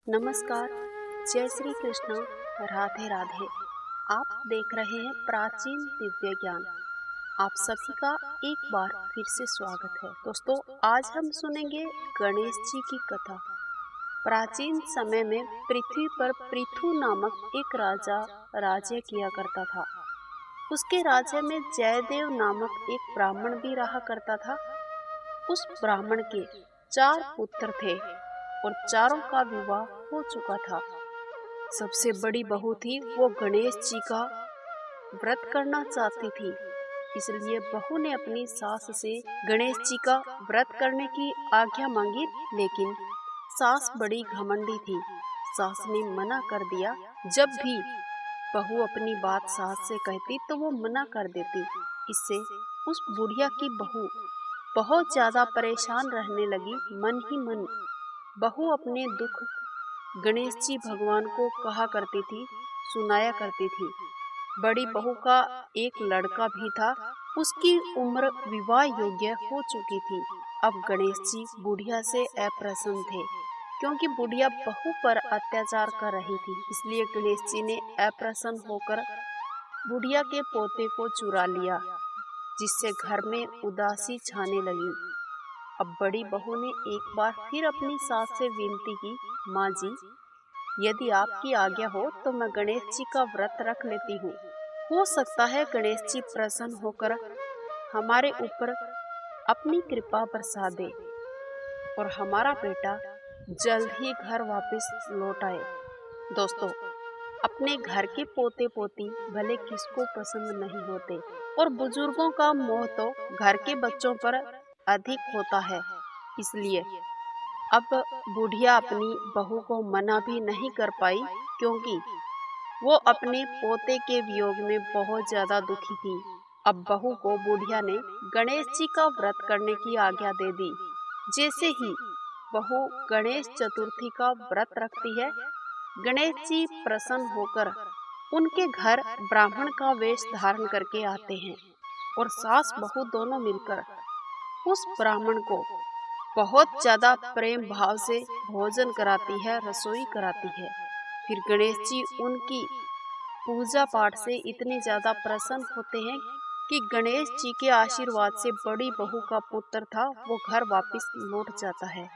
नमस्कार, जय श्री कृष्णा, राधे राधे। आप देख रहे हैं प्राचीन दिव्य ज्ञान। आप सभी का एक बार फिर से स्वागत है। दोस्तों, आज हम सुनेंगे गणेश जी की कथा। प्राचीन समय में पृथ्वी पर पृथु नामक एक राजा राज्य किया करता था। उसके राज्य में जयदेव नामक एक ब्राह्मण भी रहा करता था। उस ब्राह्मण के 4 पुत्र थे और चारों का विवाह हो चुका था। सबसे बड़ी बहू थी, वो गणेश जी का व्रत करना चाहती थी। इसलिए बहू ने अपनी सास से गणेश जी का व्रत करने की आज्ञा मांगी, लेकिन सास बड़ी घमंडी थी। सास ने मना कर दिया। जब भी बहू अपनी बात सास से कहती तो वो मना कर देती। इससे उस बुढ़िया की बहू बहुत ज्यादा परेशान रहने लगी। मन ही मन बहू अपने दुख गणेश जी भगवान को कहा करती थी, सुनाया करती थी। बड़ी बहू का एक लड़का भी था। उसकी उम्र विवाह योग्य हो चुकी थी। अब गणेश जी बुढ़िया से अप्रसन्न थे, क्योंकि बुढ़िया बहू पर अत्याचार कर रही थी। इसलिए गणेश जी ने अप्रसन्न होकर बुढ़िया के पोते को चुरा लिया, जिससे घर में उदासी छाने लगी। अब बड़ी बहू ने एक बार फिर अपनी सास से विनती की, माँ जी, यदि आपकी आज्ञा हो तो मैं गणेश जी का व्रत रख लेती हूँ। हो सकता है गणेश जी प्रसन्न होकर हमारे ऊपर अपनी कृपा बरसा दे और हमारा बेटा जल्द ही घर वापस लौट आए। दोस्तों, अपने घर के पोते पोती भले किसको पसंद नहीं होते, और बुजुर्गों का मोह तो घर के बच्चों पर अधिक होता है। इसलिए अब बुढ़िया अपनी बहू को मना भी नहीं कर पाई, क्योंकि वो अपने पोते के वियोग में बहुत ज्यादा दुखी थी। अब बहू को बुढ़िया ने गणेश जी का व्रत करने की आज्ञा दे दी। जैसे ही बहू गणेश चतुर्थी का व्रत रखती है, गणेश जी प्रसन्न होकर उनके घर ब्राह्मण का वेश धारण करके आते हैं और सास बहू दोनों मिलकर उस ब्राह्मण को बहुत ज्यादा प्रेम भाव से भोजन कराती है, रसोई कराती है। फिर गणेश जी उनकी पूजा पाठ से इतने ज्यादा प्रसन्न होते हैं कि गणेश जी के आशीर्वाद से बड़ी बहू का पुत्र था वो घर वापस लौट जाता है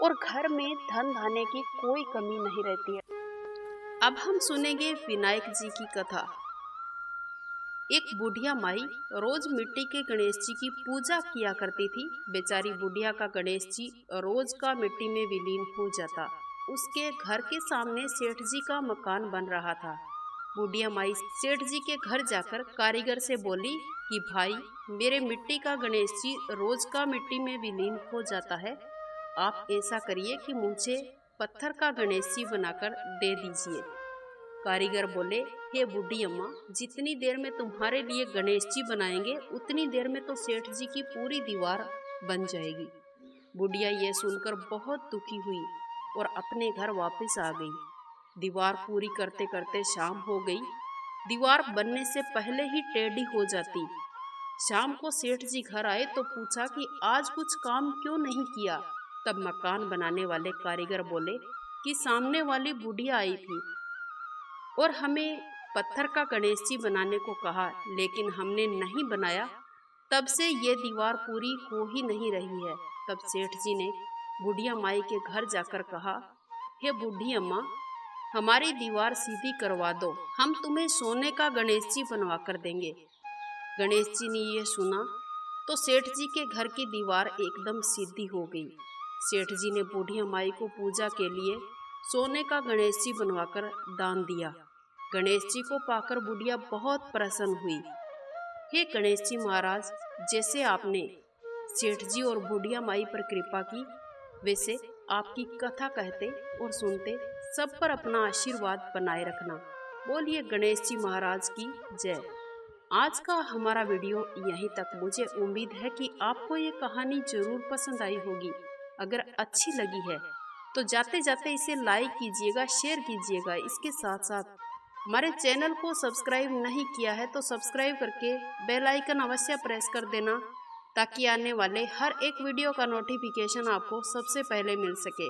और घर में धन धान्य की कोई कमी नहीं रहती है। अब हम सुनेंगे विनायक जी की कथा। एक बुढ़िया माई रोज मिट्टी के गणेश जी की पूजा किया करती थी। बेचारी बुढ़िया का गणेश जी रोज का मिट्टी में विलीन हो जाता। उसके घर के सामने सेठ जी का मकान बन रहा था। बुढ़िया माई सेठ जी के घर जाकर कारीगर से बोली कि भाई, मेरे मिट्टी का गणेश जी रोज का मिट्टी में विलीन हो जाता है। आप ऐसा करिए कि मुझे पत्थर का गणेश जी बनाकर दे दीजिए। कारीगर बोले, हे बूढ़ी अम्मा, जितनी देर में तुम्हारे लिए गणेश जी बनाएंगे उतनी देर में तो सेठ जी की पूरी दीवार बन जाएगी। बुढ़िया ये सुनकर बहुत दुखी हुई और अपने घर वापस आ गई। दीवार पूरी करते करते शाम हो गई। दीवार बनने से पहले ही टेढ़ी हो जाती। शाम को सेठ जी घर आए तो पूछा कि आज कुछ काम क्यों नहीं किया। तब मकान बनाने वाले कारीगर बोले कि सामने वाली बुढ़िया आई थी और हमें पत्थर का गणेश जी बनाने को कहा, लेकिन हमने नहीं बनाया। तब से ये दीवार पूरी हो ही नहीं रही है। तब सेठ जी ने बुढ़िया माई के घर जाकर कहा, हे बूढ़ी अम्मा, हमारी दीवार सीधी करवा दो, हम तुम्हें सोने का गणेश जी बनवा कर देंगे। गणेश जी ने ये सुना तो सेठ जी के घर की दीवार एकदम सीधी हो गई। सेठ जी ने बुढ़िया माई को पूजा के लिए सोने का गणेश जी बनवाकर दान दिया। गणेश जी को पाकर बुढ़िया बहुत प्रसन्न हुई। हे गणेश जी महाराज, जैसे आपने सेठ जी और बुढ़िया माई पर कृपा की, वैसे आपकी कथा कहते और सुनते सब पर अपना आशीर्वाद बनाए रखना। बोलिए गणेश जी महाराज की जय। आज का हमारा वीडियो यहीं तक। मुझे उम्मीद है कि आपको ये कहानी जरूर पसंद आई होगी। अगर अच्छी लगी है तो जाते जाते इसे लाइक कीजिएगा, शेयर कीजिएगा। इसके साथ साथ हमारे चैनल को सब्सक्राइब नहीं किया है तो सब्सक्राइब करके बेल आइकन अवश्य प्रेस कर देना, ताकि आने वाले हर एक वीडियो का नोटिफिकेशन आपको सबसे पहले मिल सके।